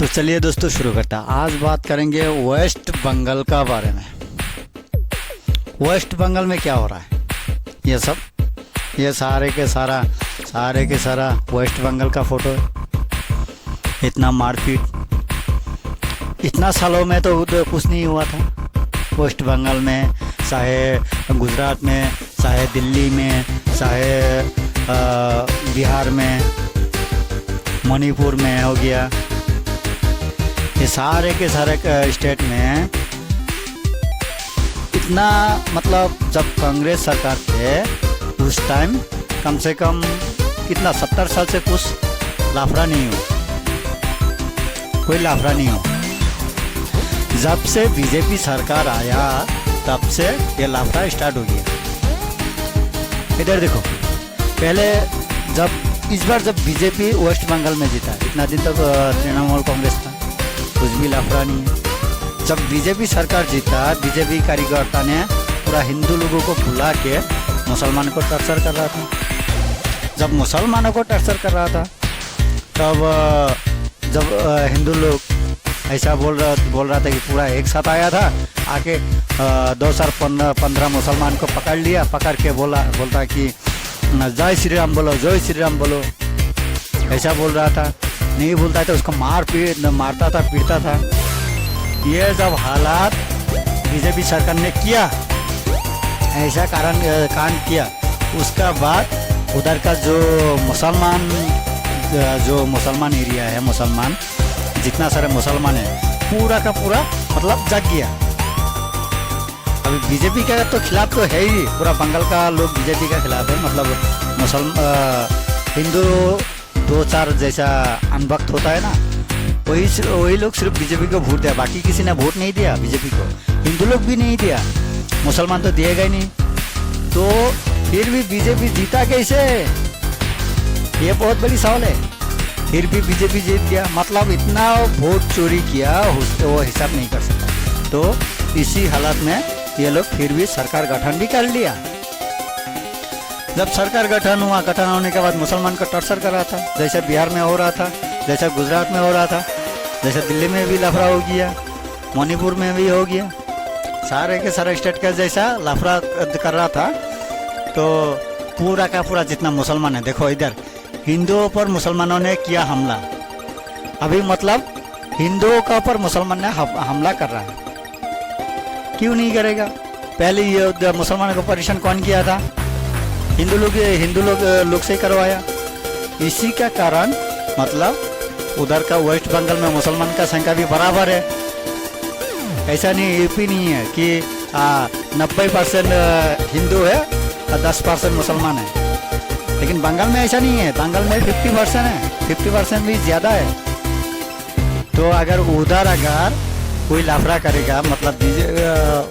तो चलिए दोस्तों शुरू करता है। आज बात करेंगे वेस्ट बंगाल का बारे में। वेस्ट बंगाल में क्या हो रहा है, ये सारे के सारा वेस्ट बंगाल का फोटो है। इतना मारपीट, इतना सालों में तो कुछ नहीं हुआ था वेस्ट बंगाल में, चाहे गुजरात में, चाहे दिल्ली में, चाहे बिहार में, मणिपुर में हो गया। ये सारे के सारे स्टेट में इतना मतलब जब कांग्रेस सरकार थे उस टाइम कम से कम कितना 70 साल से कुछ लाफड़ा नहीं हो, कोई लाफड़ा नहीं हो। जब से बीजेपी सरकार आया तब से ये लाफड़ा स्टार्ट हो गया। इधर देखो, पहले इस बार जब बीजेपी वेस्ट बंगाल में जीता, इतना दिन तक तृणमूल कांग्रेस था, कुछ भी लाफड़ा नहीं है। जब बीजेपी सरकार जीता, बीजेपी कार्यकर्ता ने पूरा हिंदू लोगों को बुला के मुसलमान को टॉर्चर कर रहा था। जब मुसलमानों को टॉर्चर कर रहा था तब जब हिंदू लोग ऐसा बोल रहा था कि पूरा एक साथ आया था, आके 2015 मुसलमान को पकड़ लिया, पकड़ के बोलता कि जय श्री राम बोलो, जय श्री राम बोलो, ऐसा बोल रहा था। नहीं बोलता था उसको मारता था, पीटता था। ये जब हालात बीजेपी सरकार ने किया, ऐसा कांड किया, उसका बाद उधर का जो मुसलमान एरिया है, जितना सारे मुसलमान है पूरा का पूरा मतलब जग गया। अभी बीजेपी का तो खिलाफ तो है ही, पूरा बंगाल का लोग बीजेपी का खिलाफ है। मतलब हिंदू 2-4 जैसा अनभक्त होता है ना, वही लोग सिर्फ बीजेपी को वोट दिया, बाकी किसी ने वोट नहीं दिया बीजेपी को। हिंदू लोग भी नहीं दिया, मुसलमान तो दिएगा ही नहीं। तो फिर भी बीजेपी जीता कैसे, ये बहुत बड़ी सवाल है। फिर भी बीजेपी जीत गया, मतलब इतना वोट चोरी किया वो हिसाब नहीं कर सकता। तो इसी हालत में ये लोग फिर भी सरकार गठन भी कर लिया। जब सरकार गठन होने के बाद मुसलमान को टॉर्चर कर रहा था, जैसे बिहार में हो रहा था, जैसे गुजरात में हो रहा था, जैसे दिल्ली में भी लफड़ा हो गया, मणिपुर में भी हो गया, सारे के सारे स्टेट का जैसा लफड़ा कर रहा था। तो पूरा का पूरा जितना मुसलमान है, देखो इधर हिंदुओं पर मुसलमानों ने किया हमला। अभी मतलब हिंदुओं का ऊपर मुसलमान ने हमला कर रहा है, क्यों नहीं करेगा? पहले ये मुसलमानों को परेशान कौन किया था? हिंदू लोग से करवाया। इसी का कारण मतलब उधर का वेस्ट बंगाल में मुसलमान का संख्या भी बराबर है। ऐसा नहीं, यूपी नहीं है कि 90% हिंदू है और 10% मुसलमान है। लेकिन बंगाल में ऐसा नहीं है, बंगाल में 50% है, 50% भी ज़्यादा है। तो अगर कोई लाफड़ा करेगा, मतलब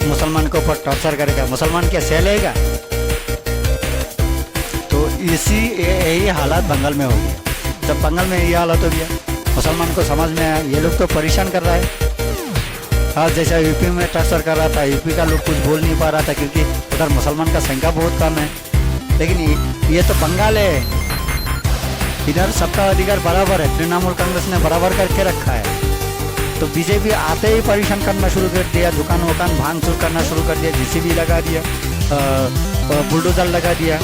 मुसलमान को ऊपर टॉर्चर करेगा, मुसलमान क्या सहलेगा? तो यही हालात बंगाल में हो गया। जब बंगाल में ये हालत हो गया, मुसलमान को समझ में आया ये लोग तो परेशान कर रहा है। हाँ, जैसा यूपी में टॉर्चर कर रहा था, यूपी का लोग कुछ बोल नहीं पा रहा था क्योंकि उधर मुसलमान का संख्या बहुत कम है। लेकिन ये तो बंगाल है, इधर सबका अधिकार बराबर है, तृणमूल कांग्रेस ने बराबर करके रखा है। तो बीजेपी आते ही परेशान करना शुरू कर दिया, दुकान भांग चूर करना शुरू कर दिया, जेसीबी लगा दिया, बुलडोजर लगा दिया।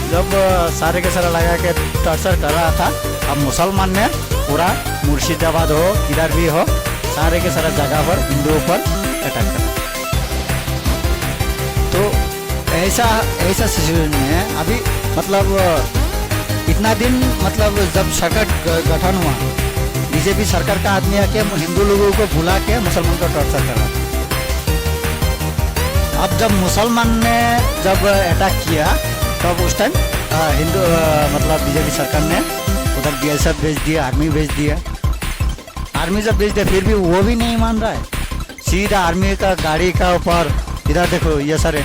जब सारे के सारा लगा के टॉर्चर कर रहा था, अब मुसलमान ने पूरा मुर्शिदाबाद हो, इधर भी हो, सारे के सारा जगह पर हिंदुओं पर अटैक करा। तो ऐसा सिचुएशन में अभी मतलब इतना दिन मतलब जब सरकार गठन हुआ, बीजेपी सरकार का आदमी आके हिंदू लोगों को बुला के मुसलमान को टॉर्चर कर रहा था। अब जब मुसलमान ने जब अटैक किया तब उस टाइम हिंदू मतलब बीजेपी सरकार ने उधर BSF भेज दिया, आर्मी भेज दिया। आर्मी जब भेज दिया फिर भी वो भी नहीं मान रहा है। सीधा आर्मी का गाड़ी का ऊपर, इधर देखो ये सारे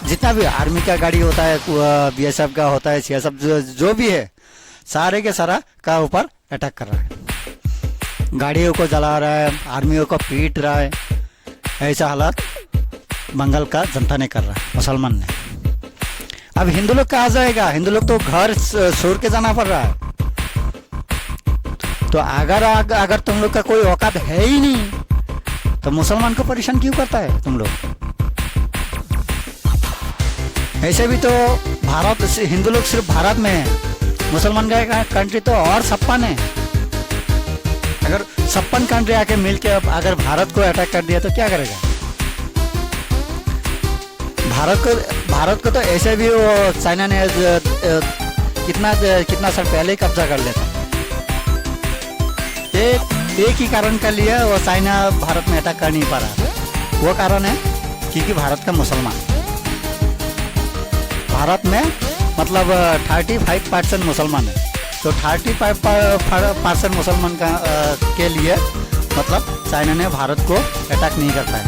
जितना भी आर्मी का गाड़ी होता है, BSF का होता है, CSF जो भी है, सारे के सारा का ऊपर अटैक कर रहा है, गाड़ियों को जला रहा है, आर्मियों को पीट रहा है। ऐसा हालात बंगाल का जनता ने कर रहा है, मुसलमान ने। अब हिंदू लोग कहाँ जाएगा? हिंदू लोग तो घर छोड़ के जाना पड़ रहा है। तो अगर तुम लोग का कोई औकात है ही नहीं तो मुसलमान को परेशान क्यों करता है तुम लोग? ऐसे भी तो भारत, हिंदू लोग सिर्फ भारत में है, मुसलमान का कंट्री तो और 56 है। अगर 56 कंट्री आके मिलके अगर भारत को अटैक कर दिया तो क्या करेगा? भारत को तो ऐसे भी वो चाइना ने कितना साल पहले ही कब्जा कर लेता। एक ही कारण के लिए वो चाइना भारत में अटैक कर नहीं पा रहा। वो कारण है क्योंकि भारत का मुसलमान, भारत में मतलब 35% मुसलमान है, तो 35% मुसलमान का के लिए मतलब चाइना ने भारत को अटैक नहीं कर पाया,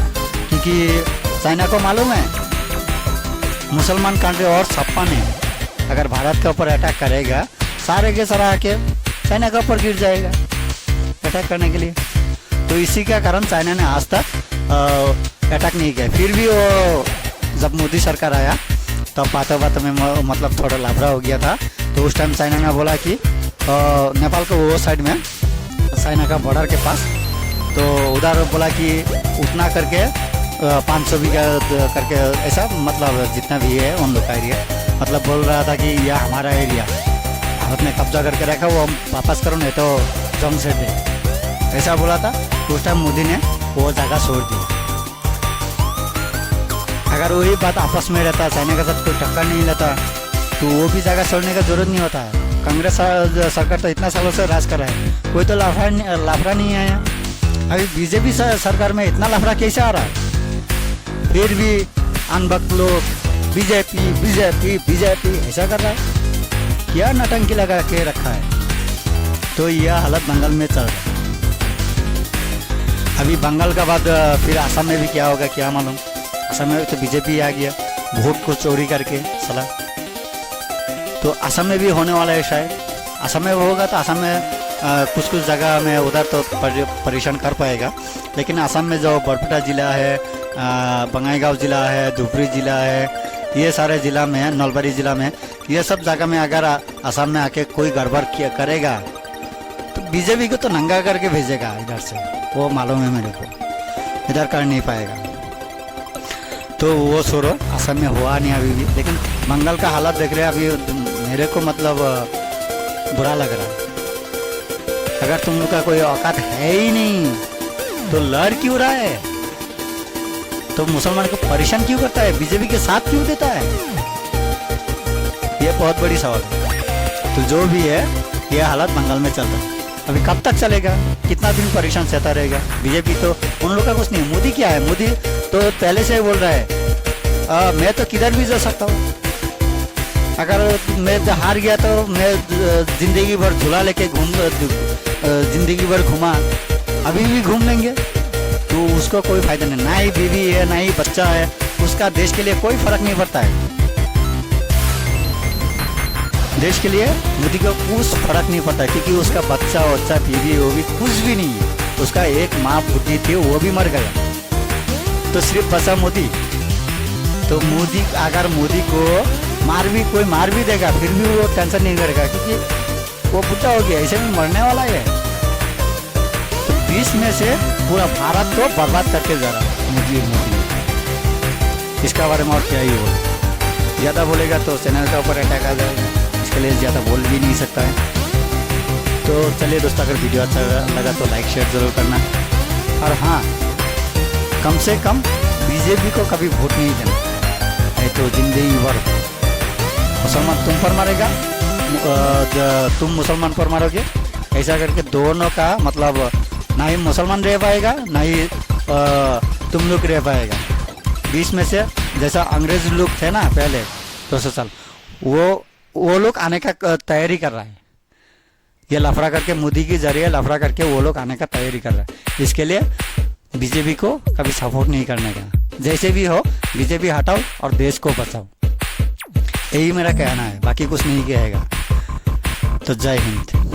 क्योंकि चाइना को मालूम है मुसलमान कंट्री और 56 है, अगर भारत के ऊपर अटैक करेगा सारे के सारा आके चाइना के ऊपर गिर जाएगा अटैक करने के लिए। तो इसी का कारण चाइना ने आज तक अटैक नहीं किया। फिर भी वो जब मोदी सरकार आया तब बातों में मतलब थोड़ा लापरा हो गया था, तो उस टाइम चाइना ने बोला कि नेपाल को वो साइड में चाइना का बॉर्डर के पास, तो उधर बोला कि उतना करके 500 बीघा करके ऐसा मतलब जितना भी है उन लोग का एरिया, मतलब बोल रहा था कि यह हमारा एरिया भारत ने कब्जा करके रखा, वो हम वापस करो नहीं तो जंग से दे, ऐसा बोला था। तो उस टाइम मोदी ने वो जगह छोड़ दी। अगर वही बात आपस में रहता, चाइना के साथ कोई टक्कर नहीं लेता, तो वो भी जगह छोड़ने का जरूरत नहीं होता है। कांग्रेस सरकार तो इतना सालों से राज कर रहा है, कोई तो लाफड़ा नहीं आया। अभी बीजेपी सरकार में इतना लाफड़ा कैसे आ रहा है? फिर भी अनबक लोग बीजेपी बीजेपी बीजेपी ऐसा कर रहा है, क्या नटंकी लगा के रखा है। तो यह हालत बंगाल में चल रहा है। अभी बंगाल का बाद फिर असम में भी क्या होगा क्या मालूम। असम में तो बीजेपी आ गया वोट को चोरी करके साला, तो असम में भी होने वाला है शायद। असम में होगा तो असम में कुछ जगह में उधर तो परेशान कर पाएगा, लेकिन असम में जो बरपेटा जिला है, बंगाईगांव जिला है, धुबरी जिला है, ये सारे जिला में, नलबारी जिला में, ये सब जगह में अगर असम में आके कोई गड़बड़ करेगा तो बीजेपी को तो नंगा करके भेजेगा इधर से, वो मालूम है मेरे को, इधर कर नहीं पाएगा। तो वो छोड़ो, असम में हुआ नहीं अभी भी, लेकिन बंगाल का हालत देख रहे हैं अभी मेरे को मतलब बुरा लग रहा है। अगर तुम लोग का कोई औकात है ही नहीं तो लड़ क्यों रहा है? तो मुसलमान को परेशान क्यों करता है? बीजेपी के साथ क्यों देता है? ये बहुत बड़ी सवाल है। तो जो भी है ये हालत बंगाल में चल रहा है। अभी कब तक चलेगा? कितना दिन परेशान सहता रहेगा? बीजेपी तो उन लोग का कुछ नहीं है। मोदी क्या है? मोदी तो पहले से ही बोल रहा है मैं तो किधर भी जा सकता हूँ, अगर मैं हार गया तो मैं जिंदगी भर झूला लेके जिंदगी भर घुमा, अभी भी घूम लेंगे, तो उसको कोई फायदा नहीं। ना ही बीवी है ना ही बच्चा है, उसका देश के लिए कोई फर्क नहीं पड़ता है। देश के लिए मोदी को कुछ फर्क नहीं पड़ता है, क्योंकि उसका बच्चा बीवी वो भी कुछ भी नहीं है। उसका एक माँ बुद्धि थी, वो भी मर गया, तो सिर्फ बचा मोदी। तो मोदी अगर मोदी को कोई मार भी देगा फिर भी वो टेंशन नहीं करेगा, क्योंकि वो बुढ़ा हो गया, ऐसे में मरने वाला है। तो 20 में से पूरा भारत को बर्बाद करके जा रहा है मोदी। इसका बारे में और क्या ही हो, ज़्यादा बोलेगा तो चैनल के ऊपर अटैक आ जाएगा, इसके लिए ज़्यादा बोल भी नहीं सकता है। तो चलिए दोस्तों, अगर वीडियो अच्छा लगा तो लाइक शेयर ज़रूर करना, और हाँ, कम से कम बीजेपी को कभी वोट नहीं देना, नहीं तो जिंदगी भर मुसलमान तुम पर मारेगा, तुम मुसलमान पर मारोगे, ऐसा करके दोनों का मतलब ना ही मुसलमान रह पाएगा ना ही तुम लोग रह पाएगा। 20 में से जैसा अंग्रेज लोग थे ना पहले 200 साल, वो लोग आने का तैयारी कर रहा है। ये लफड़ा करके मोदी के जरिए लफड़ा करके वो लोग आने का तैयारी कर रहा है। इसके लिए बीजेपी को कभी सपोर्ट नहीं करने का। जैसे भी हो बीजेपी हटाओ और देश को बचाओ, यही मेरा कहना है, बाकी कुछ नहीं कहेगा। तो जय हिंद।